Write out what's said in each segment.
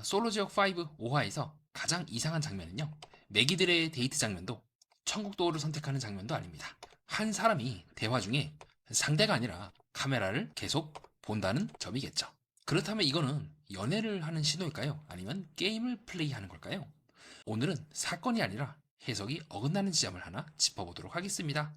솔로지옥 5 5화에서 가장 이상한 장면은요, 매기들의 데이트 장면도 천국도어를 선택하는 장면도 아닙니다. 한 사람이 대화 중에 상대가 아니라 카메라를 계속 본다는 점이겠죠. 그렇다면 이거는 연애를 하는 신호일까요? 아니면 게임을 플레이하는 걸까요? 오늘은 사건이 아니라 해석이 어긋나는 지점을 하나 짚어보도록 하겠습니다.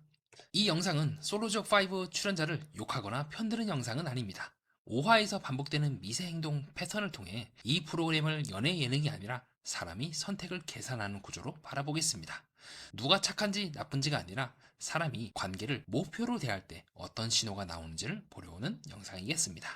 이 영상은 솔로지옥 5 출연자를 욕하거나 편드는 영상은 아닙니다. 5화에서 반복되는 미세행동 패턴을 통해 이 프로그램을 연애 예능이 아니라 사람이 선택을 계산하는 구조로 바라보겠습니다. 누가 착한지 나쁜지가 아니라 사람이 관계를 목표로 대할 때 어떤 신호가 나오는지를 보려는 영상이겠습니다.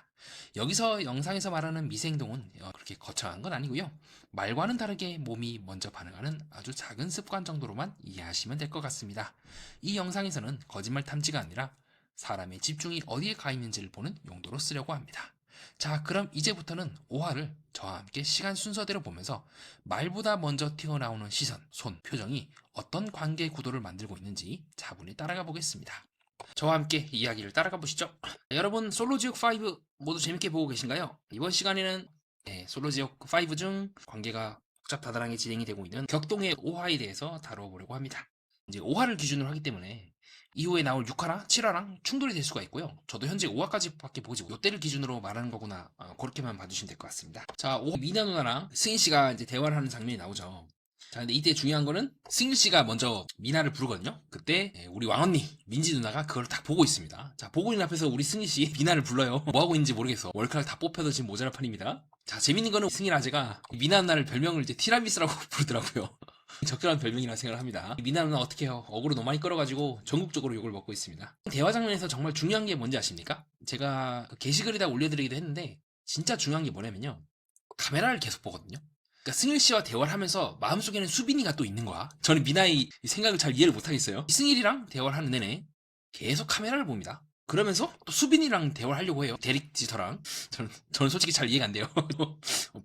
여기서 영상에서 말하는 미세행동은 그렇게 거창한 건 아니고요. 말과는 다르게 몸이 먼저 반응하는 아주 작은 습관 정도로만 이해하시면 될 것 같습니다. 이 영상에서는 거짓말 탐지가 아니라 사람의 집중이 어디에 가 있는지를 보는 용도로 쓰려고 합니다. 자, 그럼 이제부터는 5화를 저와 함께 시간 순서대로 보면서 말보다 먼저 튀어나오는 시선, 손, 표정이 어떤 관계 구도를 만들고 있는지 차분히 따라가 보겠습니다. 저와 함께 이야기를 따라가 보시죠. 여러분, 솔로지옥 5 모두 재밌게 보고 계신가요? 이번 시간에는 솔로지옥 5 중 관계가 복잡다단하게 진행이 되고 있는 격동의 5화에 대해서 다뤄보려고 합니다. 이제 5화를 기준으로 하기 때문에 이후에 나올 6화랑 7화랑 충돌이 될 수가 있고요. 저도 현재 5화까지밖에 보지 이때를 기준으로 말하는 거구나, 그렇게만 봐주시면 될 것 같습니다. 자, 5화 미나 누나랑 승희 씨가 이제 대화를 하는 장면이 나오죠. 자, 근데 이때 중요한 거는 승희 씨가 먼저 미나를 부르거든요. 그때 우리 왕언니 민지 누나가 그걸 딱 보고 있습니다. 자, 보고 있는 앞에서 우리 승희 씨 미나를 불러요. 뭐 하고 있는지 모르겠어. 머리카락 다 뽑혀도 지금 모자랄 판입니다. 자, 재밌는 거는 승희 라제가 미나 누나를 별명을 이제 티라미스라고 부르더라고요. 적절한 별명이라 생각을 합니다. 미나 누나 어떻게 해요? 어그로 너무 많이 끌어가지고 전국적으로 욕을 먹고 있습니다. 대화 장면에서 정말 중요한 게 뭔지 아십니까? 제가 게시글에다 올려드리기도 했는데 진짜 중요한 게 뭐냐면요, 카메라를 계속 보거든요. 그러니까 승일 씨와 대화를 하면서 마음속에는 수빈이가 또 있는 거야. 저는 미나의 생각을 잘 이해를 못하겠어요. 승일이랑 대화를 하는 내내 계속 카메라를 봅니다. 그러면서 또 수빈이랑 대화를 하려고 해요. 데릭지터랑. 저는 솔직히 잘 이해가 안 돼요.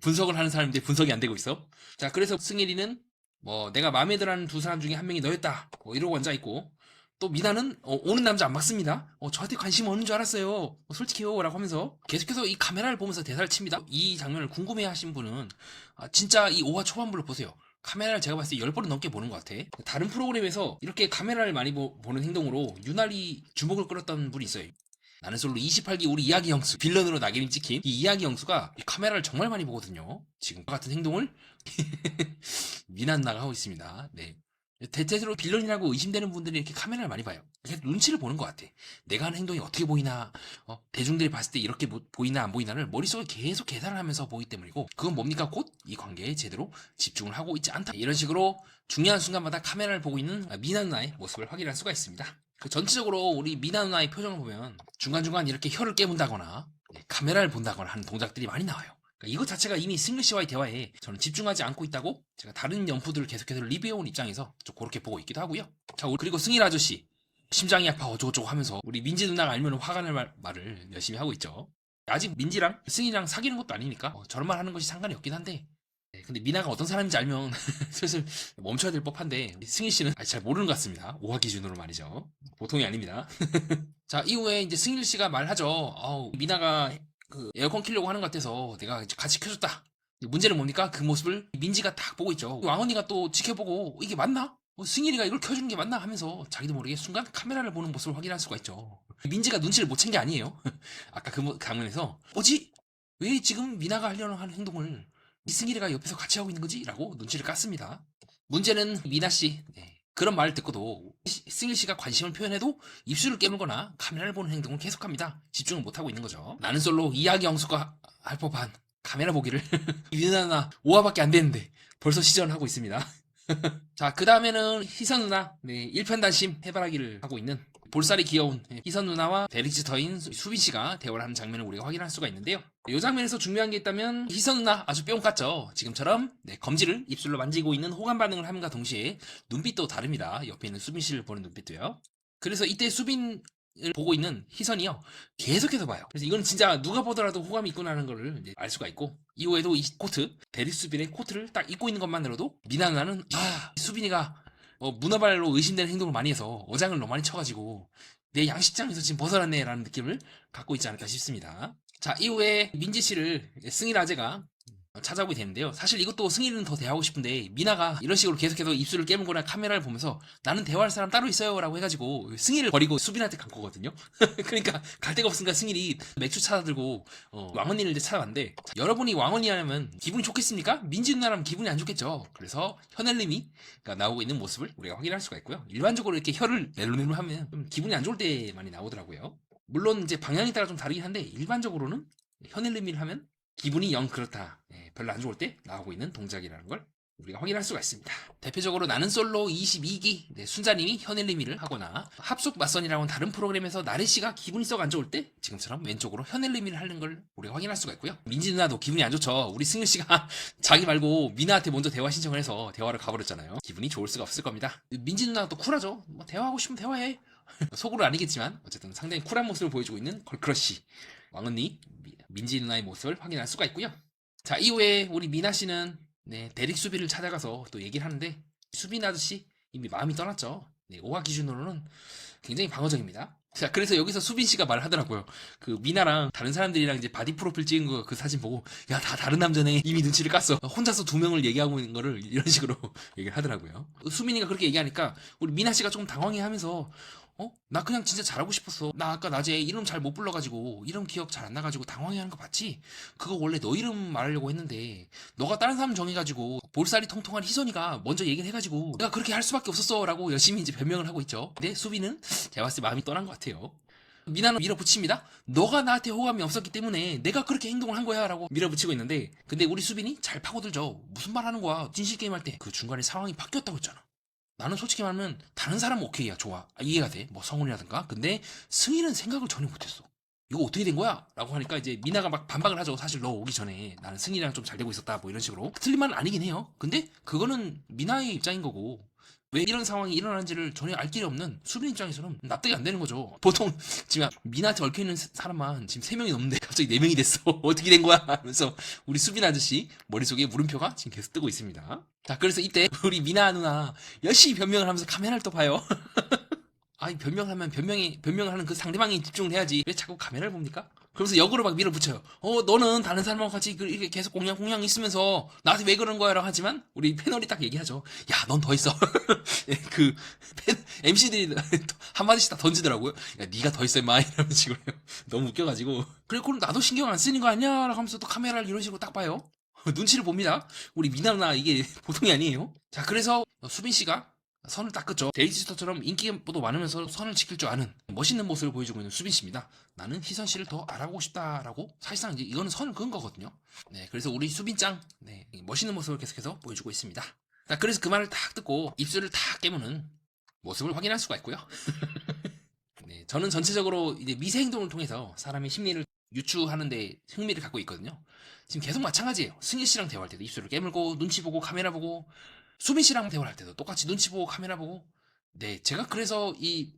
분석을 하는 사람인데 분석이 안 되고 있어. 자, 그래서 승일이는 뭐 내가 마음에 들어하는 두 사람 중에 한 명이 너였다, 뭐 이러고 앉아있고, 또 미나는 오는 남자 안 막습니다. 저한테 관심 없는 줄 알았어요, 솔직해요 라고 하면서 계속해서 이 카메라를 보면서 대사를 칩니다. 이 장면을 궁금해 하신 분은 진짜 이 5화 초반부를 보세요. 카메라를 제가 봤을 때 10번은 넘게 보는 것 같아. 다른 프로그램에서 이렇게 카메라를 많이 보는 행동으로 유난히 주목을 끌었던 분이 있어요. 나는 솔로 28기 우리 이야기 형수, 빌런으로 낙인이 찍힌 이 이야기 형수가 이 카메라를 정말 많이 보거든요. 지금과 같은 행동을 미난나가 하고 있습니다. 네. 대체로 빌런이라고 의심되는 분들이 이렇게 카메라를 많이 봐요. 그래서 눈치를 보는 것 같아. 내가 하는 행동이 어떻게 보이나, 대중들이 봤을 때 이렇게 보이나 안 보이나를 머릿속에 계속 계산을 하면서 보기 때문이고, 그건 뭡니까? 곧 이 관계에 제대로 집중을 하고 있지 않다. 이런 식으로 중요한 순간마다 카메라를 보고 있는 미나 누나의 모습을 확인할 수가 있습니다. 전체적으로 우리 미나 누나의 표정을 보면 중간중간 이렇게 혀를 깨문다거나 카메라를 본다거나 하는 동작들이 많이 나와요. 이것 자체가 이미 승리 씨와의 대화에 저는 집중하지 않고 있다고 제가 다른 연프들을 계속해서 리뷰해온 입장에서 좀 그렇게 보고 있기도 하고요. 자, 그리고 승일 아저씨 심장이 아파 어쩌고저쩌고 하면서 우리 민지 누나가 알면 화가 날 말을 열심히 하고 있죠. 아직 민지랑 승일이랑 사귀는 것도 아니니까 저런 말 하는 것이 상관이 없긴 한데, 근데 미나가 어떤 사람인지 알면 슬슬 멈춰야 될 법한데 승일 씨는 잘 모르는 것 같습니다. 5화 기준으로 말이죠. 보통이 아닙니다. 자, 이후에 이제 승일 씨가 말하죠. 미나가 그 에어컨 키려고 하는 것 같아서 내가 같이 켜줬다. 문제는 뭡니까? 그 모습을 민지가 딱 보고 있죠. 왕언니가 또 지켜보고 이게 맞나? 승일이가 이걸 켜주는 게 맞나? 하면서 자기도 모르게 순간 카메라를 보는 모습을 확인할 수가 있죠. 민지가 눈치를 못 챈 게 아니에요. 아까 그 장면에서 뭐지? 왜 지금 미나가 하려는 하는 행동을 승일이가 옆에서 같이 하고 있는 거지? 라고 눈치를 깠습니다. 문제는 미나씨, 그런 말을 듣고도 승일 씨가 관심을 표현해도 입술을 깨물거나 카메라를 보는 행동을 계속합니다. 집중을 못하고 있는 거죠. 나는 솔로 이야기 영수가 할 법한 카메라 보기를 미나 누나 5화밖에 안 됐는데 벌써 시전을 하고 있습니다. 자, 그 다음에는 희선 누나, 일편단심 해바라기를 하고 있는 볼살이 귀여운 희선 누나와 데릭지터인 수빈 씨가 대화를 하는 장면을 우리가 확인할 수가 있는데요. 이 장면에서 중요한 게 있다면 희선 누나 아주 뿅 같죠. 지금처럼 검지를 입술로 만지고 있는 호감 반응을 함과 동시에 눈빛도 다릅니다. 옆에 있는 수빈 씨를 보는 눈빛도요. 그래서 이때 수빈을 보고 있는 희선이요, 계속해서 봐요. 그래서 이건 진짜 누가 보더라도 호감이 있구나라는 걸 알 수가 있고, 이후에도 이 코트, 데릭 수빈의 코트를 딱 입고 있는 것만으로도 미나 누나는 수빈이가 문어발로 의심되는 행동을 많이 해서 어장을 너무 많이 쳐가지고 내 양식장에서 지금 벗어났네 라는 느낌을 갖고 있지 않을까 싶습니다. 자, 이후에 민지 씨를 승일 아재가 찾아오게 되는데요. 사실 이것도 승희는 더 대화하고 싶은데 미나가 이런 식으로 계속해서 입술을 깨물거나 카메라를 보면서 나는 대화할 사람 따로 있어요 라고 해가지고 승희를 버리고 수빈한테 간 거거든요. 그러니까 갈 데가 없으니까 승희이 맥주 찾아들고 왕언니를 이제 찾아왔는데, 여러분이 왕언니 하면 기분이 좋겠습니까? 민지 누나라면 기분이 안 좋겠죠. 그래서 현엘님이 나오고 있는 모습을 우리가 확인할 수가 있고요. 일반적으로 이렇게 혀를 낼로낼로 하면 좀 기분이 안 좋을 때 많이 나오더라고요. 물론 이제 방향에 따라 좀 다르긴 한데 일반적으로는 현엘님을 하면 기분이 영 그렇다, 별로 안 좋을 때 나오고 있는 동작이라는 걸 우리가 확인할 수가 있습니다. 대표적으로 나는 솔로 22기 순자님이 현엘리미를 하거나, 합숙 맞선이라는 다른 프로그램에서 나래씨가 기분이 썩 안 좋을 때 지금처럼 왼쪽으로 현엘리미를 하는 걸 우리가 확인할 수가 있고요. 민지 누나도 기분이 안 좋죠. 우리 승일씨가 자기 말고 미나한테 먼저 대화 신청을 해서 대화를 가버렸잖아요. 기분이 좋을 수가 없을 겁니다. 민지 누나도 쿨하죠. 뭐 대화하고 싶으면 대화해. 속으로 아니겠지만 어쨌든 상당히 쿨한 모습을 보여주고 있는 걸크러쉬 왕언니 민지 누나의 모습을 확인할 수가 있고요. 자, 이후에 우리 미나 씨는 대릭 수비를 찾아가서 또 얘기를 하는데, 수빈 아저씨 이미 마음이 떠났죠. 5화 기준으로는 굉장히 방어적입니다. 자, 그래서 여기서 수빈 씨가 말을 하더라고요. 그 미나랑 다른 사람들이랑 이제 바디 프로필 찍은 거 그 사진 보고, 야, 다 다른 남자네. 이미 눈치를 깠어. 혼자서 2명을 얘기하고 있는 거를 이런 식으로 얘기를 하더라고요. 수빈이가 그렇게 얘기하니까 우리 미나 씨가 조금 당황해 하면서, 나 그냥 진짜 잘하고 싶었어. 나 아까 낮에 이름 잘 못 불러가지고 이름 기억 잘 안 나가지고 당황해하는 거 봤지? 그거 원래 너 이름 말하려고 했는데 너가 다른 사람 정해가지고 볼살이 통통한 희선이가 먼저 얘기를 해가지고 내가 그렇게 할 수밖에 없었어 라고 열심히 이제 변명을 하고 있죠. 근데 수비는 제가 봤을 때 마음이 떠난 것 같아요. 미나는 밀어붙입니다. 너가 나한테 호감이 없었기 때문에 내가 그렇게 행동을 한 거야 라고 밀어붙이고 있는데, 근데 우리 수빈이 잘 파고들죠. 무슨 말 하는 거야? 진실게임 할 때 그 중간에 상황이 바뀌었다고 했잖아. 나는 솔직히 말하면 다른 사람은 오케이야, 좋아, 이해가 돼, 뭐 성훈이라든가. 근데 승희는 생각을 전혀 못했어. 이거 어떻게 된 거야? 라고 하니까 이제 미나가 막 반박을 하죠. 사실 너 오기 전에 나는 승희랑 좀 잘 되고 있었다, 뭐 이런 식으로. 틀린 말은 아니긴 해요. 근데 그거는 미나의 입장인 거고, 왜 이런 상황이 일어나는지를 전혀 알 길이 없는 수빈 입장에서는 납득이 안 되는 거죠. 보통 지금 미나한테 얽혀있는 사람만 지금 3명이 넘는데 갑자기 4명이 됐어. 어떻게 된 거야? 하면서 우리 수빈 아저씨 머릿속에 물음표가 지금 계속 뜨고 있습니다. 자, 그래서 이때 우리 미나 누나 열심히 변명을 하면서 카메라를 또 봐요. 아니, 변명을 하면 변명을 하는 그 상대방이 집중을 해야지 왜 자꾸 카메라를 봅니까? 그러면서 역으로 막 밀어붙여요. 너는 다른 사람하고 같이 이렇게 계속 공양 있으면서 나한테 왜 그런 거야? 라고 하지만 우리 패널이 딱 얘기하죠. 야, 넌 더 있어. 그 MC들이 한마디씩 다 던지더라고요. 야, 네가 더 있어 임마, 이런 식으로. 너무 웃겨가지고. 그래, 그럼 나도 신경 안 쓰는 거 아니야? 라고 하면서 또 카메라를 이런 식으로 딱 봐요. 눈치를 봅니다. 우리 미나 누나 이게 보통이 아니에요. 자, 그래서 수빈 씨가 선을 딱 긋죠. 데이지스터처럼 인기도 많으면서 선을 지킬 줄 아는 멋있는 모습을 보여주고 있는 수빈 씨입니다. 나는 희선 씨를 더 알아보고 싶다라고, 사실상 이제 이거는 선을 그은 거거든요. 그래서 우리 수빈짱 멋있는 모습을 계속해서 보여주고 있습니다. 자, 그래서 그 말을 딱 듣고 입술을 탁 깨무는 모습을 확인할 수가 있고요. 저는 전체적으로 이제 미세 행동을 통해서 사람의 심리를 유추하는데 흥미를 갖고 있거든요. 지금 계속 마찬가지예요. 승희 씨랑 대화할 때도 입술을 깨물고 눈치 보고 카메라 보고, 수빈 씨랑 대화할 때도 똑같이 눈치 보고 카메라 보고. 제가 그래서 이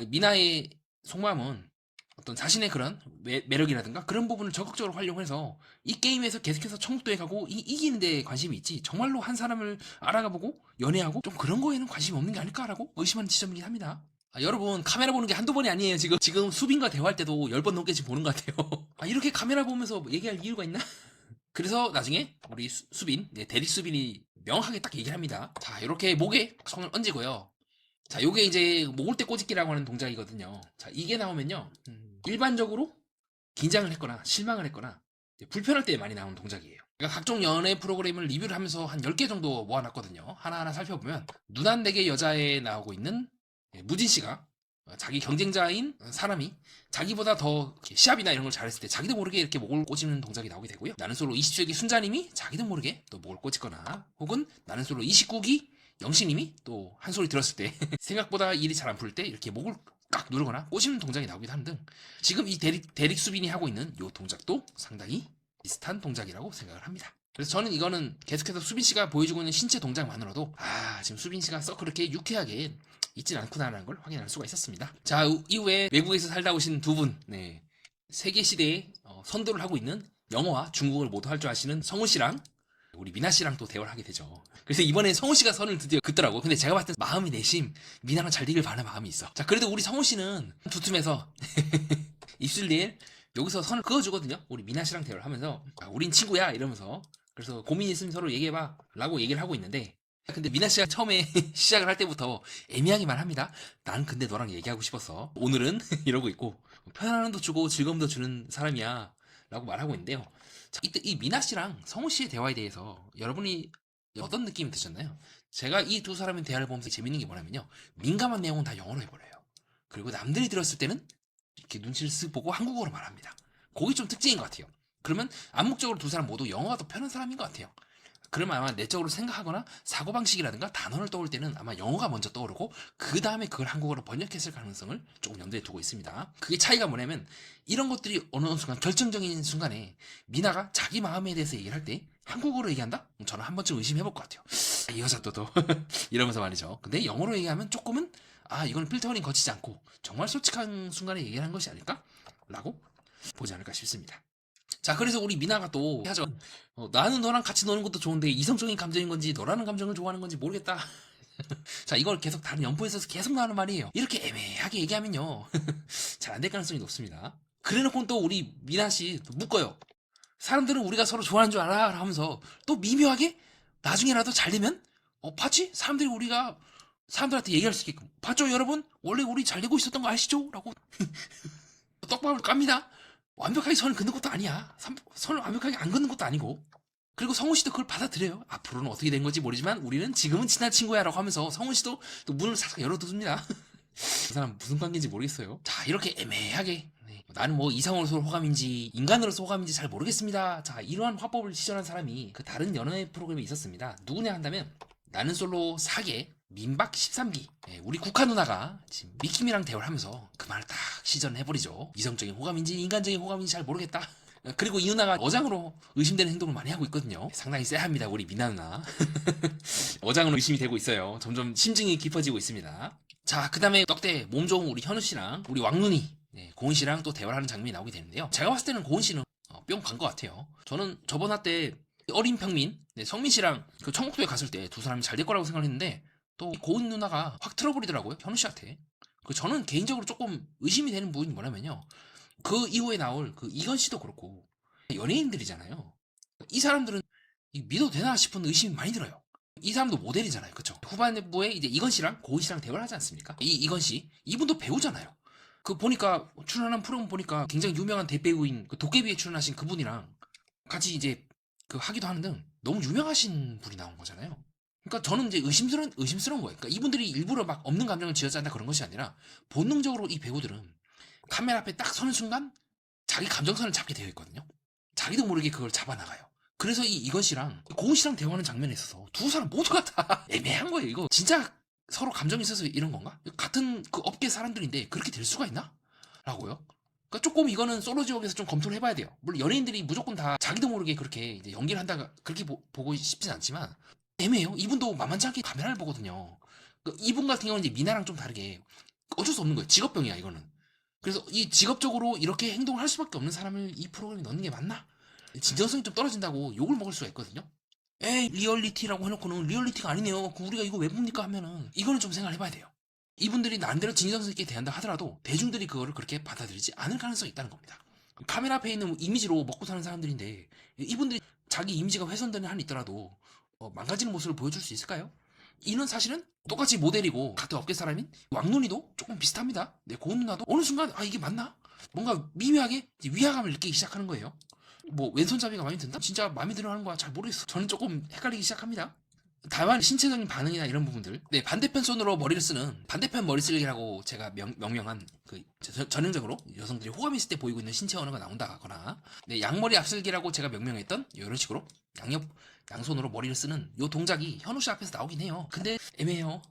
미나의 속마음은 어떤 자신의 그런 매력이라든가 그런 부분을 적극적으로 활용해서 이 게임에서 계속해서 청국도에 가고 이기는 데 관심이 있지, 정말로 한 사람을 알아가보고 연애하고 좀 그런 거에는 관심이 없는 게 아닐까라고 의심하는 지점이긴 합니다. 여러분, 카메라 보는 게 한두 번이 아니에요. 지금 수빈과 대화할 때도 10번 넘게 지금 보는 것 같아요. 이렇게 카메라 보면서 얘기할 이유가 있나? 그래서 나중에 우리 수빈, 대리 수빈이 명확하게 딱 얘기를 합니다. 자, 이렇게 목에 손을 얹이고요. 자, 요게 이제 목을 때 꼬집기라고 하는 동작이거든요. 자, 이게 나오면요, 일반적으로 긴장을 했거나 실망을 했거나 불편할 때 많이 나오는 동작이에요. 그러니까 각종 연애 프로그램을 리뷰를 하면서 한 10개 정도 모아놨거든요. 하나하나 살펴보면 누난 내게 여자에 나오고 있는 무진 씨가 자기 경쟁자인 사람이 자기보다 더 시합이나 이런 걸 잘했을 때 자기도 모르게 이렇게 목을 꼬집는 동작이 나오게 되고요. 나는 솔로 20세기 순자님이 자기도 모르게 또 목을 꼬집거나, 혹은 나는 솔로 29기 영신님이 또 한 소리 들었을 때 생각보다 일이 잘 안 풀릴 때 이렇게 목을 깍 누르거나 꼬집는 동작이 나오기도 하는 등, 지금 이 대릭 수빈이 하고 있는 이 동작도 상당히 비슷한 동작이라고 생각을 합니다. 그래서 저는 이거는 계속해서 수빈 씨가 보여주고 있는 신체 동작만으로도 지금 수빈 씨가 썩 그렇게 유쾌하게 있진 않구나라는 걸 확인할 수가 있었습니다. 자, 이후에 외국에서 살다 오신 두 분, 세계 시대에 선도를 하고 있는 영어와 중국어를 모두 할 줄 아시는 성우 씨랑 우리 미나 씨랑 또 대화를 하게 되죠. 그래서 이번에 성우 씨가 선을 드디어 긋더라고. 근데 제가 봤을 때 마음이 내심 미나랑 잘 되길 바라는 마음이 있어. 자, 그래도 우리 성우 씨는 두툼해서 입술 내일 여기서 선을 그어주거든요. 우리 미나 씨랑 대화를 하면서 우린 친구야 이러면서. 그래서 고민 있으면 서로 얘기해봐 라고 얘기를 하고 있는데, 근데 미나 씨가 처음에 시작을 할 때부터 애매하기만 합니다. 난 근데 너랑 얘기하고 싶었어. 오늘은 이러고 있고, 편안함도 주고 즐거움도 주는 사람이야 라고 말하고 있는데요. 자, 이때 이 미나 씨랑 성우 씨의 대화에 대해서 여러분이 어떤 느낌이 드셨나요? 제가 이 두 사람의 대화를 보면서 재밌는 게 뭐냐면요, 민감한 내용은 다 영어로 해버려요. 그리고 남들이 들었을 때는 이렇게 눈치를 쓱 보고 한국어로 말합니다. 그게 좀 특징인 것 같아요. 그러면 암묵적으로 두 사람 모두 영어가 더 편한 사람인 것 같아요. 그러면 아마 내적으로 생각하거나 사고방식이라든가 단어를 떠올 때는 아마 영어가 먼저 떠오르고 그 다음에 그걸 한국어로 번역했을 가능성을 조금 염두에 두고 있습니다. 그게 차이가 뭐냐면, 이런 것들이 어느 순간 결정적인 순간에 미나가 자기 마음에 대해서 얘기를 할 때 한국어로 얘기한다? 저는 한 번쯤 의심해볼 것 같아요. 이 여자 또 이러면서 말이죠. 근데 영어로 얘기하면 조금은 이건 필터링 거치지 않고 정말 솔직한 순간에 얘기를 한 것이 아닐까? 라고 보지 않을까 싶습니다. 자, 그래서 우리 미나가 또 하죠. 나는 너랑 같이 노는 것도 좋은데 이성적인 감정인 건지 너라는 감정을 좋아하는 건지 모르겠다. 자, 이걸 계속 다른 연포에서 계속 나오는 말이에요. 이렇게 애매하게 얘기하면요, 잘 안 될 가능성이 높습니다. 그래놓고 또 우리 미나 씨 묶어요. 사람들은 우리가 서로 좋아하는 줄 알아 하면서 또 미묘하게 나중에라도 잘 되면 봤지? 사람들이 우리가 사람들한테 얘기할 수 있게끔, 봤죠 여러분? 원래 우리 잘 되고 있었던 거 아시죠? 라고 떡밥을 깝니다. 완벽하게 선을 긋는 것도 아니야. 선을 완벽하게 안 긋는 것도 아니고. 그리고 성훈 씨도 그걸 받아들여요. 앞으로는 어떻게 된 건지 모르지만 우리는 지금은 친한 친구야 라고 하면서 성훈 씨도 또 문을 살짝 열어두습니다. 그 사람 무슨 관계인지 모르겠어요. 자, 이렇게 애매하게, 나는 뭐 이성으로서 호감인지 인간으로서 호감인지 잘 모르겠습니다. 자, 이러한 화법을 시전한 사람이 그 다른 연애 프로그램에 있었습니다. 누구냐 한다면, 나는 솔로 4개 민박 13기, 우리 국화 누나가 지금 미킴이랑 대화를 하면서 그 말을 딱 시전해버리죠. 이성적인 호감인지 인간적인 호감인지 잘 모르겠다. 그리고 이 누나가 어장으로 의심되는 행동을 많이 하고 있거든요. 상당히 쎄합니다, 우리 미나 누나. 어장으로 의심이 되고 있어요. 점점 심증이 깊어지고 있습니다. 자, 그 다음에 떡대 몸 좋은 우리 현우 씨랑 우리 왕눈이, 고은 씨랑 또 대화를 하는 장면이 나오게 되는데요. 제가 봤을 때는 고은 씨는 뿅 간 것 같아요. 저는 저번 화 때 어린 평민, 성민 씨랑 그 청국도에 갔을 때 두 사람이 잘 될 거라고 생각을 했는데, 또 고은 누나가 확 틀어버리더라고요, 현우 씨한테. 그 저는 개인적으로 조금 의심이 되는 부분이 뭐냐면요, 그 이후에 나올 그 이건 씨도 그렇고 연예인들이잖아요. 이 사람들은 믿어도 되나 싶은 의심이 많이 들어요. 이 사람도 모델이잖아요, 그쵸? 후반부에 이제 이건 씨랑 고은 씨랑 대화를 하지 않습니까? 이건 씨, 이분도 배우잖아요. 그 보니까 출연한 프로그램 보니까 굉장히 유명한 대배우인 그 도깨비에 출연하신 그분이랑 같이 이제 그 하기도 하는 등 너무 유명하신 분이 나온 거잖아요. 그러니까 저는 이제 의심스러운 거예요. 그러니까 이분들이 일부러 막 없는 감정을 쥐어짠다 그런 것이 아니라, 본능적으로 이 배우들은 카메라 앞에 딱 서는 순간 자기 감정선을 잡게 되어 있거든요. 자기도 모르게 그걸 잡아나가요. 그래서 이건 씨랑 고은 씨랑 대화하는 장면에 있어서 두 사람 모두가 다 애매한 거예요. 이거 진짜 서로 감정이 있어서 이런 건가? 같은 그 업계 사람들인데 그렇게 될 수가 있나? 라고요. 그러니까 조금 이거는 솔로 지옥에서 좀 검토를 해봐야 돼요. 물론 연예인들이 무조건 다 자기도 모르게 그렇게 이제 연기를 한다 그렇게 보고 싶진 않지만, 애매해요. 이분도 만만치 않게 카메라를 보거든요. 이분 같은 경우는 이제 미나랑 좀 다르게 어쩔 수 없는 거예요. 직업병이야 이거는. 그래서 이 직업적으로 이렇게 행동을 할 수밖에 없는 사람을 이 프로그램에 넣는 게 맞나? 진정성이 좀 떨어진다고 욕을 먹을 수가 있거든요. 에이, 리얼리티라고 해놓고는 리얼리티가 아니네요. 우리가 이거 왜 봅니까 하면은, 이거는 좀 생각을 해봐야 돼요. 이분들이 나름대로 진정성 있게 대한다 하더라도 대중들이 그거를 그렇게 받아들이지 않을 가능성이 있다는 겁니다. 카메라 앞에 있는 이미지로 먹고 사는 사람들인데 이분들이 자기 이미지가 훼손되는 한이 있더라도 망가지는 모습을 보여줄 수 있을까요? 이는 사실은 똑같이 모델이고 같은 업계 사람인 왕눈이도 조금 비슷합니다. 고은 누나도 어느 순간 이게 맞나? 뭔가 미묘하게 위화감을 느끼기 시작하는 거예요. 뭐 왼손잡이가 마음에 든다? 진짜 마음에 들어하는 거야? 잘 모르겠어. 저는 조금 헷갈리기 시작합니다. 다만 신체적인 반응이나 이런 부분들, 반대편 손으로 머리를 쓰는 반대편 머리 쓸기라고 제가 명명한 그 전형적으로 여성들이 호감이 있을 때 보이고 있는 신체 언어가 나온다거나, 양머리 앞쓸기라고 제가 명명했던 이런 식으로 양손으로 머리를 쓰는 요 동작이 현우 씨 앞에서 나오긴 해요. 근데 애매해요.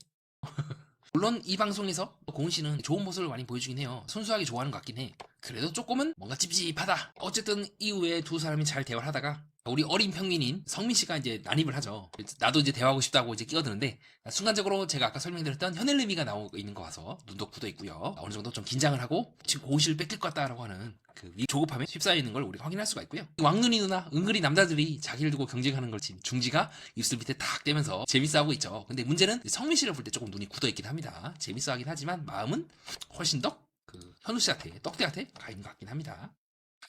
물론 이 방송에서 고은 씨는 좋은 모습을 많이 보여주긴 해요. 순수하게 좋아하는 것 같긴 해. 그래도 조금은 뭔가 찝찝하다. 어쨌든 이후에 두 사람이 잘 대화를 하다가 우리 어린 평민인 성민 씨가 이제 난입을 하죠. 나도 이제 대화하고 싶다고 이제 끼어드는데, 순간적으로 제가 아까 설명드렸던 현엘레미가 나오고 있는 거 봐서 눈도 굳어 있고요. 어느 정도 좀 긴장을 하고 지금 고은 씨를 뺏길 것 같다라고 하는 그 조급함에 휩싸여 있는 걸 우리가 확인할 수가 있고요. 왕눈이 누나 은근히 남자들이 자기를 두고 경쟁하는 걸 지금 중지가 입술 밑에 탁 대면서 재밌어하고 있죠. 근데 문제는 성민 씨를 볼 때 조금 눈이 굳어 있긴 합니다. 재밌어하긴 하지만 마음은 훨씬 더 그 현우 씨한테, 떡대한테 가 있는 것 같긴 합니다.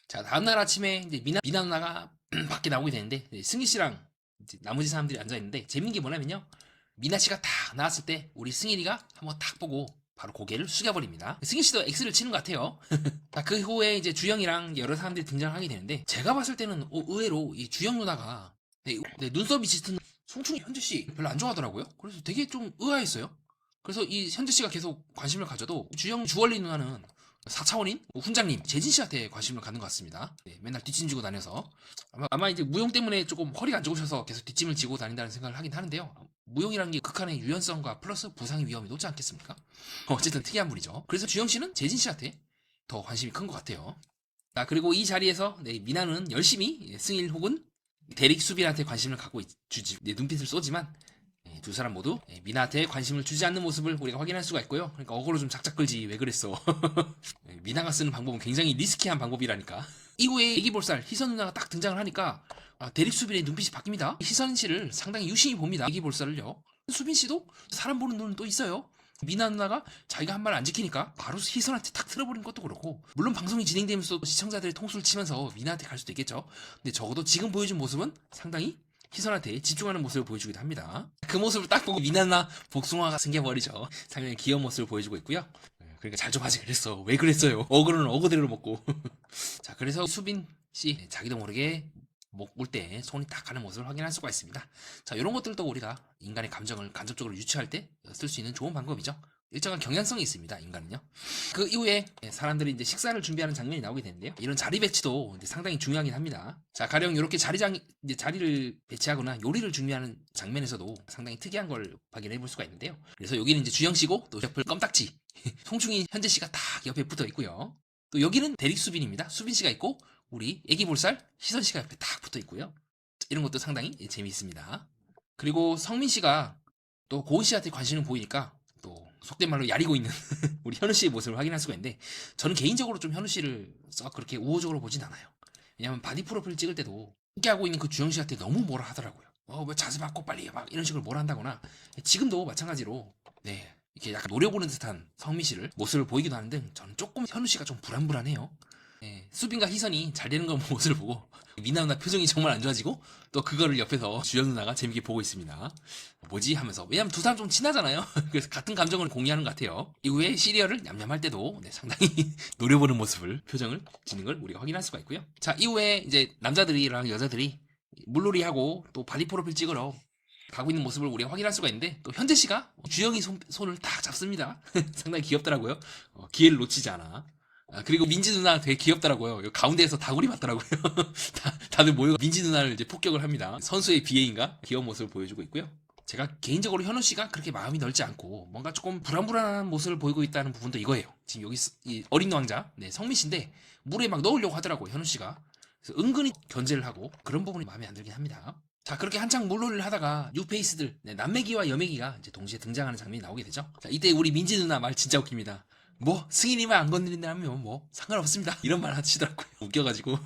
자, 다음날 아침에 이제 미나 누나가 밖에 나오게 되는데 승희 씨랑 이제 나머지 사람들이 앉아 있는데 재밌는 게 뭐냐면요. 미나 씨가 딱 나왔을 때 우리 승일이가 한번 딱 보고 바로 고개를 숙여버립니다. 승희 씨도 X를 치는 것 같아요. 자, 그 후에 이제 주영이랑 여러 사람들이 등장하게 되는데 제가 봤을 때는 의외로 이 주영 누나가 눈썹이 짙은 송충이 현재 씨 별로 안 좋아하더라고요. 그래서 되게 좀 의아했어요. 그래서 이 현재 씨가 계속 관심을 가져도 주영 주얼리 누나는 4차원인 훈장님 재진 씨한테 관심을 갖는 것 같습니다. 네, 맨날 뒷짐 지고 다녀서 아마 이제 무용 때문에 조금 허리가 안 좋으셔서 계속 뒷짐을 지고 다닌다는 생각을 하긴 하는데요. 무용이라는 게 극한의 유연성과 플러스 부상의 위험이 높지 않겠습니까? 어쨌든 특이한 분이죠. 그래서 주영 씨는 재진 씨한테 더 관심이 큰 것 같아요. 자, 그리고 이 자리에서 미나는 열심히 승일 혹은 대릭 수빈한테 관심을 갖고 주지 눈빛을 쏘지만 두 사람 모두 미나한테 관심을 주지 않는 모습을 우리가 확인할 수가 있고요. 그러니까 어그로 좀 작작 끌지 왜 그랬어. 미나가 쓰는 방법은 굉장히 리스키한 방법이라니까. 이후에 애기볼살 희선 누나가 딱 등장을 하니까 대립 수빈의 눈빛이 바뀝니다. 희선 씨를 상당히 유심히 봅니다. 애기볼살을요. 수빈 씨도 사람 보는 눈은 또 있어요. 미나 누나가 자기가 한 말 안 지키니까 바로 희선한테 탁 틀어버린 것도 그렇고, 물론 방송이 진행되면서 시청자들의 통수를 치면서 미나한테 갈 수도 있겠죠. 근데 적어도 지금 보여준 모습은 상당히 희선한테 집중하는 모습을 보여주기도 합니다. 그 모습을 딱 보고 미나 누나 복숭아가 생겨버리죠. 상당히 귀여운 모습을 보여주고 있고요. 그러니까 잘 좀 하지 그랬어. 왜 그랬어요? 어그로는 어그대로 먹고. 자, 그래서 수빈 씨 자기도 모르게 목 물 때 손이 딱 가는 모습을 확인할 수가 있습니다. 자, 이런 것들도 우리가 인간의 감정을 간접적으로 유추할 때 쓸 수 있는 좋은 방법이죠. 일정한 경향성이 있습니다, 인간은요. 그 이후에 사람들이 이제 식사를 준비하는 장면이 나오게 되는데요. 이런 자리 배치도 이제 상당히 중요하긴 합니다. 자, 가령 이렇게 이제 자리를 배치하거나 요리를 준비하는 장면에서도 상당히 특이한 걸 확인해 볼 수가 있는데요. 그래서 여기는 이제 주영 씨고 또 옆을 껌딱지 송충이 현재 씨가 딱 옆에 붙어 있고요. 또 여기는 대릭 수빈입니다. 수빈 씨가 있고 우리 애기볼살 희선 씨가 옆에 딱 붙어 있고요. 이런 것도 상당히 재미있습니다. 그리고 성민 씨가 또 고은 씨한테 관심을 보이니까 또 속된 말로 야리고 있는 우리 현우 씨의 모습을 확인할 수가 있는데, 저는 개인적으로 좀 현우 씨를 썩 그렇게 우호적으로 보진 않아요. 왜냐면 바디 프로필 찍을 때도 함께하고 있는 그 주영 씨한테 너무 뭐라 하더라고요. 왜 자세 바꿔 빨리 막 이런 식으로 뭐라 한다거나, 지금도 마찬가지로 이렇게 약간 노려보는 듯한 성민 씨를 모습을 보이기도 하는데 저는 조금 현우 씨가 좀 불안불안해요. 수빈과 희선이 잘 되는 걸 모습을 보고 미나 누나 표정이 정말 안 좋아지고, 또 그거를 옆에서 주연 누나가 재밌게 보고 있습니다. 뭐지 하면서. 왜냐면 두 사람 좀 친하잖아요. 그래서 같은 감정을 공유하는 것 같아요. 이후에 시리얼을 냠냠할 때도 상당히 노려보는 모습을, 표정을 짓는 걸 우리가 확인할 수가 있고요. 자, 이후에 이제 남자들이랑 여자들이 물놀이하고 또 바디 프로필 찍으러 가고 있는 모습을 우리가 확인할 수가 있는데, 또 현재 씨가 주영이 손을 딱 잡습니다. 상당히 귀엽더라고요. 기회를 놓치지 않아. 그리고 민지 누나 되게 귀엽더라고요. 여기 가운데에서 다구리 맞더라고요. 다들 모여 민지 누나를 이제 폭격을 합니다. 선수의 비애인가? 귀여운 모습을 보여주고 있고요. 제가 개인적으로 현우 씨가 그렇게 마음이 넓지 않고 뭔가 조금 불안불안한 모습을 보이고 있다는 부분도 이거예요. 지금 여기 이 어린 왕자, 성민 씨인데 물에 막 넣으려고 하더라고요, 현우 씨가. 그래서 은근히 견제를 하고 그런 부분이 마음에 안 들긴 합니다. 자, 그렇게 한창 물놀이를 하다가 뉴페이스들, 남매기와 여매기가 이제 동시에 등장하는 장면이 나오게 되죠. 자, 이때 우리 민지 누나 말 진짜 웃깁니다. 뭐 승인이만 안 건드린다면 뭐 상관없습니다, 이런 말 하시더라고요. 웃겨가지고.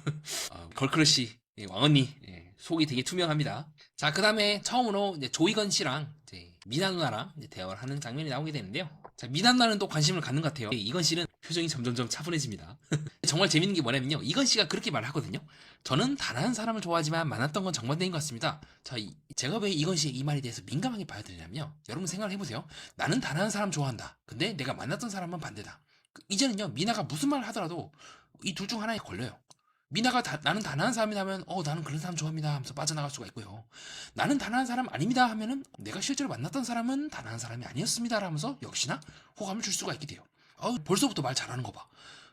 걸크러쉬 왕언니 속이 되게 투명합니다. 자, 그 다음에 처음으로 이제 조이건 씨랑 이제 미나 누나랑 이제 대화를 하는 장면이 나오게 되는데요. 자, 미나 누나는 또 관심을 갖는 것 같아요. 이건 씨는 표정이 점점점 차분해집니다. 정말 재밌는 게 뭐냐면요, 이건 씨가 그렇게 말하거든요. 저는 단 한 사람을 좋아하지만 만났던 건 정반대인 것 같습니다. 자, 제가 왜 이건 씨의 이 말에 대해서 민감하게 봐야 되냐면요, 여러분 생각을 해보세요. 나는 단 한 사람 좋아한다. 근데 내가 만났던 사람은 반대다. 이제는요, 미나가 무슨 말을 하더라도 이 둘 중 하나에 걸려요. 미나가 나는 단 한 사람이라면 나는 그런 사람 좋아합니다 하면서 빠져나갈 수가 있고요. 나는 단 한 사람 아닙니다 하면은 내가 실제로 만났던 사람은 단 한 사람이 아니었습니다 하면서 역시나 호감을 줄 수가 있게 돼요. 벌써부터 말 잘하는 거 봐.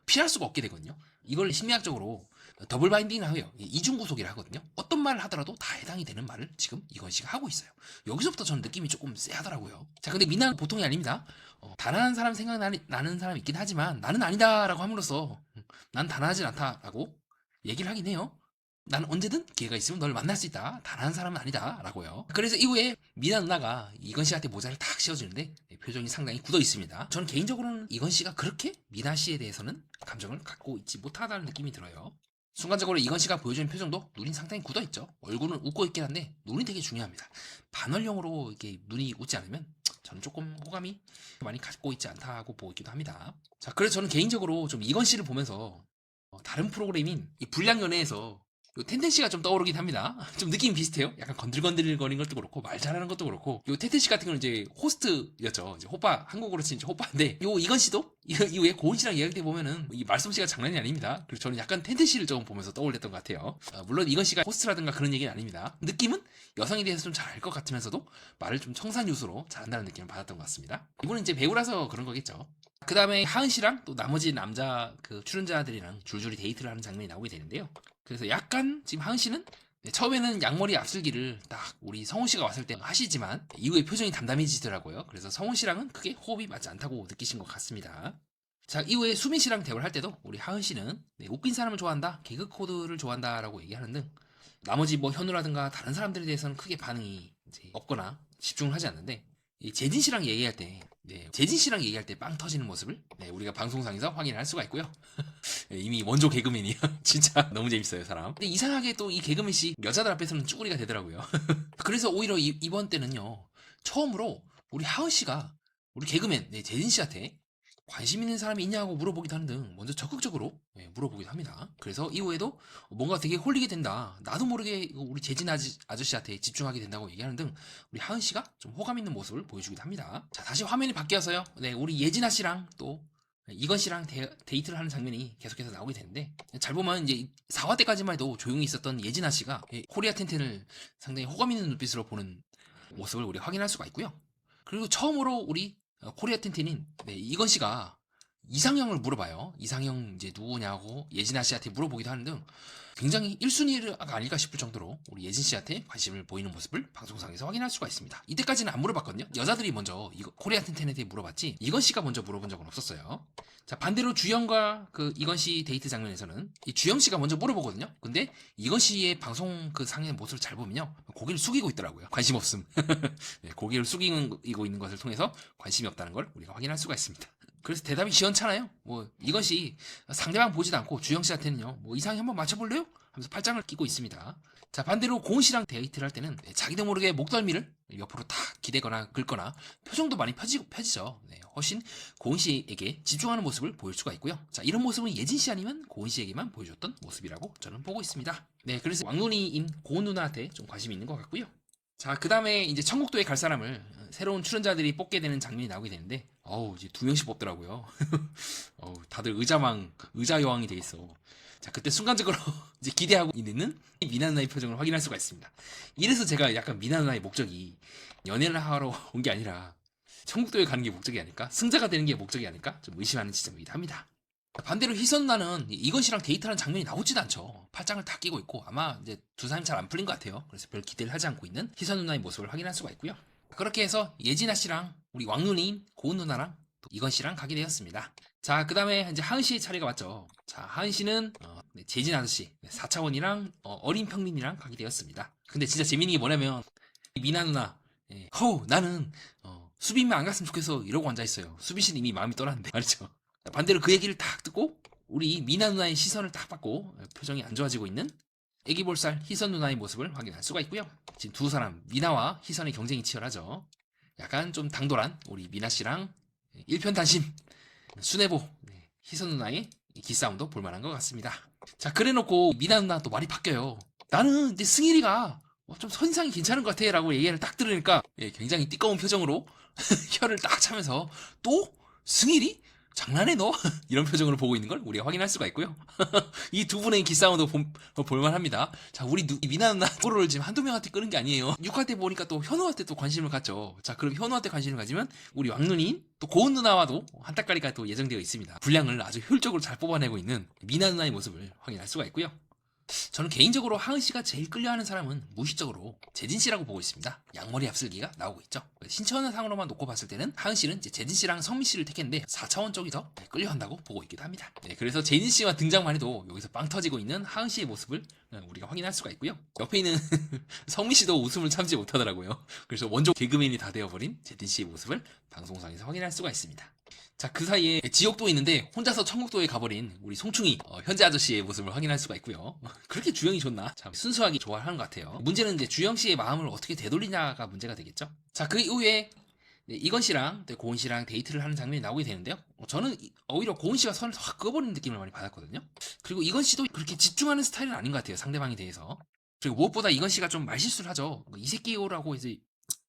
피할 수가 없게 되거든요. 이걸 심리학적으로 더블 바인딩을 하고요, 이중 구속이라 하거든요. 어떤 말을 하더라도 다 해당이 되는 말을 지금 이건 씨가 하고 있어요. 여기서부터 저는 느낌이 조금 쎄하더라고요. 자, 근데 미나는 보통이 아닙니다. 단 한 사람 생각나는 사람 있긴 하지만 나는 아니다라고 함으로써 난 단하진 않다라고 얘기를 하긴 해요. 나는 언제든 기회가 있으면 널 만날 수 있다. 단 한 사람은 아니다. 라고요. 그래서 이후에 미나 누나가 이건 씨한테 모자를 탁 씌워주는데 표정이 상당히 굳어 있습니다. 저는 개인적으로는 이건 씨가 그렇게 미나 씨에 대해서는 감정을 갖고 있지 못하다는 느낌이 들어요. 순간적으로 이건 씨가 보여주는 표정도 눈이 상당히 굳어 있죠. 얼굴은 웃고 있긴 한데 눈이 되게 중요합니다. 반월형으로 이렇게 눈이 웃지 않으면 저는 조금 호감이 많이 갖고 있지 않다고 보기도 합니다. 자, 그래서 저는 개인적으로 좀 이건 씨를 보면서 다른 프로그램인 이 불량연애에서 요 텐텐씨가 좀 떠오르긴 합니다. 좀 느낌 비슷해요. 약간 건들건들거리는 것도 그렇고 말 잘하는 것도 그렇고 요 텐텐씨 같은 경우는 이제 호스트였죠. 이제 호빠 한국어로 치면 이제 호빠인데 요 이건씨도 이후에 고은씨랑 이야기할 때 보면은 이 말솜씨가 장난이 아닙니다. 그래서 저는 약간 텐텐씨를 좀 보면서 떠올렸던 것 같아요. 물론 이건씨가 호스트라든가 그런 얘기는 아닙니다. 느낌은 여성에 대해서 좀 잘 알 것 같으면서도 말을 좀 청산유수로 잘한다는 느낌을 받았던 것 같습니다. 이분은 이제 배우라서 그런 거겠죠. 그 다음에 하은 씨랑 또 나머지 남자 그 출연자들이랑 줄줄이 데이트를 하는 장면이 나오게 되는데요. 그래서 약간 지금 하은 씨는 처음에는 양머리 앞슬기를 딱 우리 성훈 씨가 왔을 때 하시지만 이후에 표정이 담담해지더라고요. 그래서 성훈 씨랑은 크게 호흡이 맞지 않다고 느끼신 것 같습니다. 자, 이후에 수민 씨랑 대화를 할 때도 우리 하은 씨는 웃긴 사람을 좋아한다, 개그 코드를 좋아한다라고 얘기하는 등 나머지 뭐 현우라든가 다른 사람들에 대해서는 크게 반응이 이제 없거나 집중을 하지 않는데 이 재진 씨랑 얘기할 때 재진 씨랑 얘기할 때 빵 터지는 모습을 우리가 방송상에서 확인할 수가 있고요. 이미 원조 개그맨이야. 진짜 너무 재밌어요, 사람. 근데 이상하게 또 이 개그맨 씨 여자들 앞에서는 쭈구리가 되더라고요. 그래서 오히려 이번 때는요. 처음으로 우리 하은 씨가 우리 개그맨 재진 씨한테 관심 있는 사람이 있냐고 물어보기도 하는 등 먼저 적극적으로 물어보기도 합니다. 그래서 이후에도 뭔가 되게 홀리게 된다. 나도 모르게 우리 재진 아저씨한테 집중하게 된다고 얘기하는 등 우리 하은 씨가 좀 호감 있는 모습을 보여주기도 합니다. 자, 다시 화면이 바뀌어서요. 우리 예진아 씨랑 또 이건 씨랑 데이트를 하는 장면이 계속해서 나오게 되는데 잘 보면 이제 4화 때까지만 해도 조용히 있었던 예진아 씨가 코리아 텐텐을 상당히 호감 있는 눈빛으로 보는 모습을 우리 확인할 수가 있고요. 그리고 처음으로 우리 코리아 텐텐인 이건 씨가 이상형을 물어봐요. 이상형 이제 누구냐고 예진아 씨한테 물어보기도 하는 등 굉장히 1순위가 아닐까 싶을 정도로 우리 예진 씨한테 관심을 보이는 모습을 방송상에서 확인할 수가 있습니다. 이때까지는 안 물어봤거든요. 여자들이 먼저 코리아 텐텐에 물어봤지 이건 씨가 먼저 물어본 적은 없었어요. 자, 반대로 주영과 그 이건 씨 데이트 장면에서는 이 주영 씨가 먼저 물어보거든요. 근데 이건 씨의 방송 그 상의 모습을 잘 보면요. 고개를 숙이고 있더라고요. 관심 없음. 고개를 숙이고 있는 것을 통해서 관심이 없다는 걸 우리가 확인할 수가 있습니다. 그래서 대답이 시원찮아요. 이건 씨 상대방 보지도 않고 주영 씨한테는요. 이상형 한번 맞춰볼래요? 하면서 팔짱을 끼고 있습니다. 자, 반대로 고은 씨랑 데이트를 할 때는 자기도 모르게 목덜미를 옆으로 탁 기대거나 긁거나 표정도 많이 펴지죠. 훨씬 고은 씨에게 집중하는 모습을 보일 수가 있고요. 자, 이런 모습은 예진 씨 아니면 고은 씨에게만 보여줬던 모습이라고 저는 보고 있습니다. 그래서 왕눈이인 고은 누나한테 좀 관심이 있는 것 같고요. 자, 그 다음에 이제 천국도에 갈 사람을 새로운 출연자들이 뽑게 되는 장면이 나오게 되는데, 이제 2명씩 뽑더라고요. 다들 의자 여왕이 돼 있어. 자, 그때 순간적으로 이제 기대하고 있는 미나 누나의 표정을 확인할 수가 있습니다. 이래서 제가 약간 미나 누나의 목적이 연애를 하러 온 게 아니라 천국도에 가는 게 목적이 아닐까? 승자가 되는 게 목적이 아닐까? 좀 의심하는 지점이기도 합니다. 반대로 희선 누나는 이건 씨랑 데이트하는 장면이 나오지도 않죠. 팔짱을 다 끼고 있고 아마 이제 두 사람이 잘 안 풀린 것 같아요. 그래서 별 기대를 하지 않고 있는 희선 누나의 모습을 확인할 수가 있고요. 그렇게 해서 예진아 씨랑 우리 왕눈이인 고은 누나랑 또 이건 씨랑 가게 되었습니다. 자, 그 다음에 이제 하은 씨의 차례가 왔죠. 자, 하은 씨는 재진 아저씨 4차원이랑 어린 평민이랑 가게 되었습니다. 근데 진짜 재밌는 게 뭐냐면 미나 누나 나는 수빈만 안 갔으면 좋겠어 이러고 앉아있어요. 수빈 씨는 이미 마음이 떠났는데 말이죠. 반대로 그 얘기를 딱 듣고 우리 미나 누나의 시선을 딱 받고 표정이 안 좋아지고 있는 애기볼살 희선 누나의 모습을 확인할 수가 있고요. 지금 두 사람 미나와 희선의 경쟁이 치열하죠. 약간 좀 당돌한 우리 미나 씨랑 일편단심 순애보 희선 누나의 기싸움도 볼만한 것 같습니다. 자, 그래놓고 미나 누나 또 말이 바뀌어요. 나는 이제 승일이가 좀 선상이 괜찮은 것 같아 라고 얘기를 딱 들으니까 굉장히 띠꺼운 표정으로 혀를 딱 차면서 또 승일이? 장난해 너? 이런 표정으로 보고 있는 걸 우리가 확인할 수가 있고요. 이 두 분의 기싸움도 볼만합니다. 자, 우리 미나 누나 프로를 지금 한두 명한테 끄는 게 아니에요. 6화 때 보니까 또 현우한테 또 관심을 갖죠. 자, 그럼 현우한테 관심을 가지면 우리 왕눈이인 또 고은 누나와도 한 따까리가 또 예정되어 있습니다. 분량을 아주 효율적으로 잘 뽑아내고 있는 미나 누나의 모습을 확인할 수가 있고요. 저는 개인적으로 하은 씨가 제일 끌려하는 사람은 무의식적으로 재진 씨라고 보고 있습니다. 양머리 앞슬기가 나오고 있죠. 신체상으로만 놓고 봤을 때는 하은 씨는 이제 재진 씨랑 성민 씨를 택했는데 4차원 쪽이 더 끌려한다고 보고 있기도 합니다. 그래서 재진 씨와 등장만 해도 여기서 빵 터지고 있는 하은 씨의 모습을 우리가 확인할 수가 있고요. 옆에 있는 성민 씨도 웃음을 참지 못하더라고요. 그래서 원조 개그맨이 다 되어버린 재진 씨의 모습을 방송상에서 확인할 수가 있습니다. 자, 그 사이에 지옥도 있는데 혼자서 천국도에 가버린 우리 송충이 현재 아저씨의 모습을 확인할 수가 있고요. 그렇게 주영이 좋나? 참 순수하게 좋아하는 것 같아요. 문제는 이제 주영 씨의 마음을 어떻게 되돌리냐가 문제가 되겠죠. 자, 그 이후에 네, 이건 씨랑 네, 고은 씨랑 데이트를 하는 장면이 나오게 되는데요. 저는 오히려 고은 씨가 선을 확 그어버리는 느낌을 많이 받았거든요. 그리고 이건 씨도 그렇게 집중하는 스타일은 아닌 것 같아요. 상대방에 대해서. 그리고 무엇보다 이건 씨가 좀 말실수를 하죠. 이 새끼요라고 이제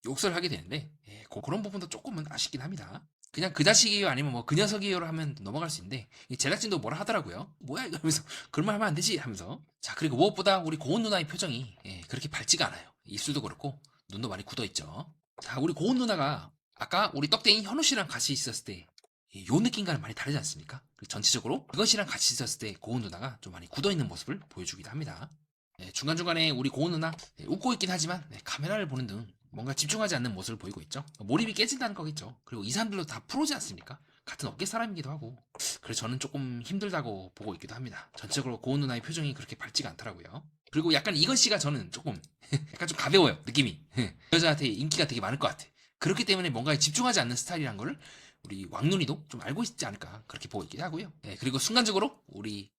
욕설을 하게 되는데 예, 그런 부분도 조금은 아쉽긴 합니다. 그냥 그 자식이에요 아니면 뭐 그 녀석이에요로 하면 넘어갈 수 있는데 이 제작진도 뭐라 하더라고요. 뭐야 이거 하면서 그런 말 하면 안 되지 하면서 자 그리고 무엇보다 우리 고은 누나의 표정이 예, 그렇게 밝지가 않아요. 입술도 그렇고 눈도 많이 굳어 있죠. 자 우리 고은 누나가 아까 우리 떡대인 현우 씨랑 같이 있었을 때 요 느낌과는 많이 다르지 않습니까? 전체적으로 이것이랑 같이 있었을 때 고은 누나가 좀 많이 굳어있는 모습을 보여주기도 합니다. 네, 중간중간에 우리 고은 누나 네, 웃고 있긴 하지만 네, 카메라를 보는 등 뭔가 집중하지 않는 모습을 보이고 있죠. 몰입이 깨진다는 거겠죠. 그리고 이 사람들도 다 프로지 않습니까? 같은 업계 사람이기도 하고 그래서 저는 조금 힘들다고 보고 있기도 합니다. 전체적으로 고은 누나의 표정이 그렇게 밝지가 않더라고요. 그리고 약간 이건 씨가 저는 조금 약간 좀 가벼워요 느낌이. 여자한테 인기가 되게 많을 것 같아. 그렇기 때문에 뭔가에 집중하지 않는 스타일이란 걸 우리 왕눈이도 좀 알고 있지 않을까 그렇게 보고 있기도 하고요. 네, 그리고 순간적으로 우리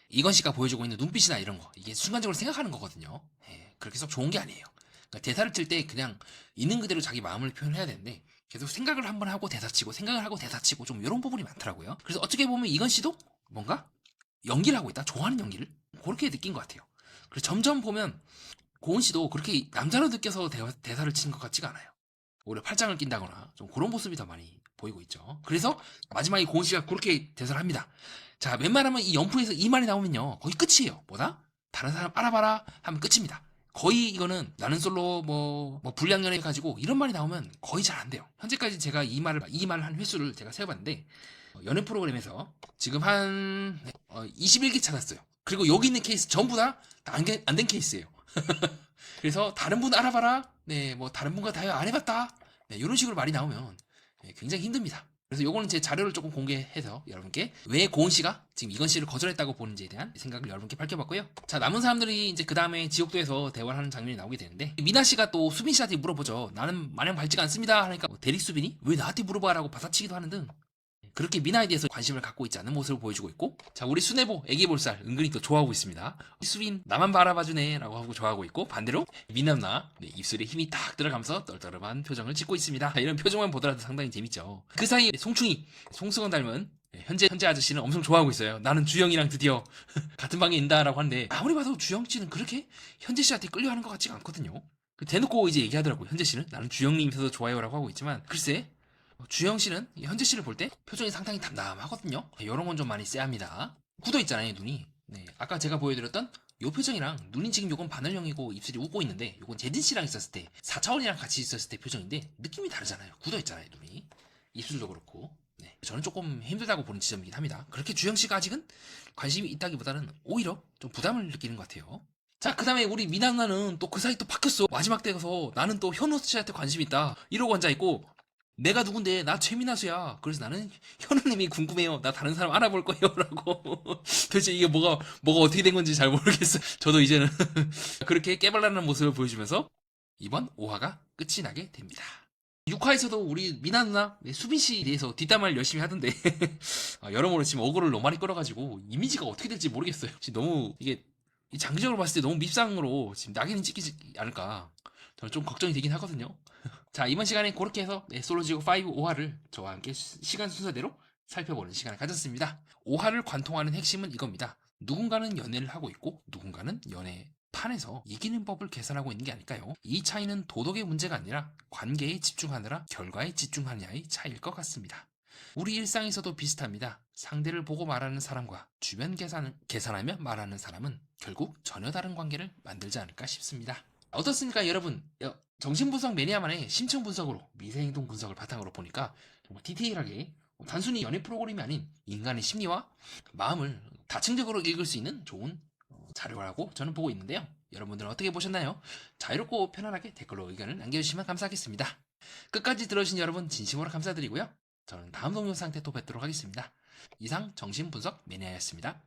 이건 씨가 보여주고 있는 눈빛이나 이런 거 이게 순간적으로 생각하는 거거든요. 네, 그렇게 썩 좋은 게 아니에요. 그러니까 대사를 칠 때 그냥 있는 그대로 자기 마음을 표현해야 되는데 계속 생각을 한번 하고 대사치고 생각을 하고 대사치고 좀 이런 부분이 많더라고요. 그래서 어떻게 보면 이건 씨도 뭔가 연기를 하고 있다. 좋아하는 연기를 그렇게 느낀 것 같아요. 그래서 점점 보면 고은 씨도 그렇게 남자로 느껴서 대사를 치는 것 같지가 않아요. 오히려 팔짱을 낀다거나 좀 그런 모습이 더 많이 보이고 있죠. 그래서 마지막에 고은 씨가 그렇게 대사를 합니다. 자, 웬만하면 이 연프에서 이 말이 나오면요. 거의 끝이에요. 뭐다? 다른 사람 알아봐라 하면 끝입니다. 거의 이거는 나는 솔로 뭐 불량연애 가지고 이런 말이 나오면 거의 잘 안 돼요. 현재까지 제가 이 말을 한 횟수를 제가 세어봤는데 연애 프로그램에서 지금 한 21개 찾았어요. 그리고 여기 있는 케이스 전부 다 안 된 케이스예요. 그래서 다른 분 알아봐라. 네, 뭐 다른 분과 다 안 해봤다. 네, 이런 식으로 말이 나오면 네, 굉장히 힘듭니다. 그래서 요거는 제 자료를 조금 공개해서 여러분께 왜 고은 씨가 지금 이건 씨를 거절했다고 보는지에 대한 생각을 여러분께 밝혀봤고요. 자, 남은 사람들이 이제 그 다음에 지옥도에서 대화를 하는 장면이 나오게 되는데 미나 씨가 또 수빈 씨한테 물어보죠. 나는 마냥 밝지가 않습니다. 하니까 대리 수빈이 왜 나한테 물어봐라고 받아치기도 하는 등 그렇게 미나에 대해서 관심을 갖고 있지 않은 모습을 보여주고 있고 자 우리 수뇌보 애기볼살 은근히 또 좋아하고 있습니다. 수빈 나만 바라봐주네 라고 하고 좋아하고 있고 반대로 미나 누나 네, 입술에 힘이 딱 들어가면서 떨떠름한 표정을 짓고 있습니다. 이런 표정만 보더라도 상당히 재밌죠. 그 사이에 송충이 송승헌 닮은 현재 아저씨는 엄청 좋아하고 있어요. 나는 주영이랑 드디어 같은 방에 있다라고 하는데 아무리 봐도 주영 씨는 그렇게 현재 씨한테 끌려하는 것 같지가 않거든요. 대놓고 이제 얘기하더라고요. 현재 씨는 나는 주영님 있어서 좋아요라고 하고 있지만 글쎄 주영 씨는 현재 씨를 볼 때 표정이 상당히 담담하거든요. 이런 건 좀 많이 쎄합니다. 굳어 있잖아요, 눈이. 네, 아까 제가 보여드렸던 요 표정이랑 눈이 지금 요건 바늘형이고 입술이 웃고 있는데 요건 제든 씨랑 있었을 때 4차원이랑 같이 있었을 때 표정인데 느낌이 다르잖아요. 굳어 있잖아요, 눈이. 입술도 그렇고. 네, 저는 조금 힘들다고 보는 지점이긴 합니다. 그렇게 주영 씨가 아직은 관심이 있다기보다는 오히려 좀 부담을 느끼는 것 같아요. 자, 그 다음에 우리 미나 누나는 또 그 사이 또 바뀌었어. 마지막 때 가서 나는 또 현우 씨한테 관심 있다. 이러고 앉아있고 내가 누군데 나 최민아수야. 그래서 나는 현우님이 궁금해요. 나 다른 사람 알아볼 거예요라고. 도대체 이게 뭐가 어떻게 된 건지 잘 모르겠어요. 저도 이제는 그렇게 깨발랄한 모습을 보여주면서 이번 5화가 끝이 나게 됩니다. 6화에서도 우리 미나 누나 수빈 씨에 대해서 뒷담화를 열심히 하던데 여러모로 지금 어그를 너무 많이 끌어가지고 이미지가 어떻게 될지 모르겠어요. 지금 너무 이게 장기적으로 봤을 때 너무 밉상으로 지금 낙인이 찍히지 않을까. 저는 좀 걱정이 되긴 하거든요. 자, 이번 시간에 그렇게 해서 솔로지고 5 5화를 저와 함께 시간 순서대로 살펴보는 시간을 가졌습니다. 5화를 관통하는 핵심은 이겁니다. 누군가는 연애를 하고 있고 누군가는 연애판에서 이기는 법을 계산하고 있는 게 아닐까요? 이 차이는 도덕의 문제가 아니라 관계에 집중하느라 결과에 집중하느냐의 차이일 것 같습니다. 우리 일상에서도 비슷합니다. 상대를 보고 말하는 사람과 주변 계산하며 말하는 사람은 결국 전혀 다른 관계를 만들지 않을까 싶습니다. 어떻습니까, 여러분? 정신분석 매니아만의 심층 분석으로 미세행동 분석을 바탕으로 보니까 정말 디테일하게 단순히 연애 프로그램이 아닌 인간의 심리와 마음을 다층적으로 읽을 수 있는 좋은 자료라고 저는 보고 있는데요. 여러분들은 어떻게 보셨나요? 자유롭고 편안하게 댓글로 의견을 남겨주시면 감사하겠습니다. 끝까지 들어주신 여러분 진심으로 감사드리고요. 저는 다음 동영상 때 또 뵙도록 하겠습니다. 이상 정신분석 매니아였습니다.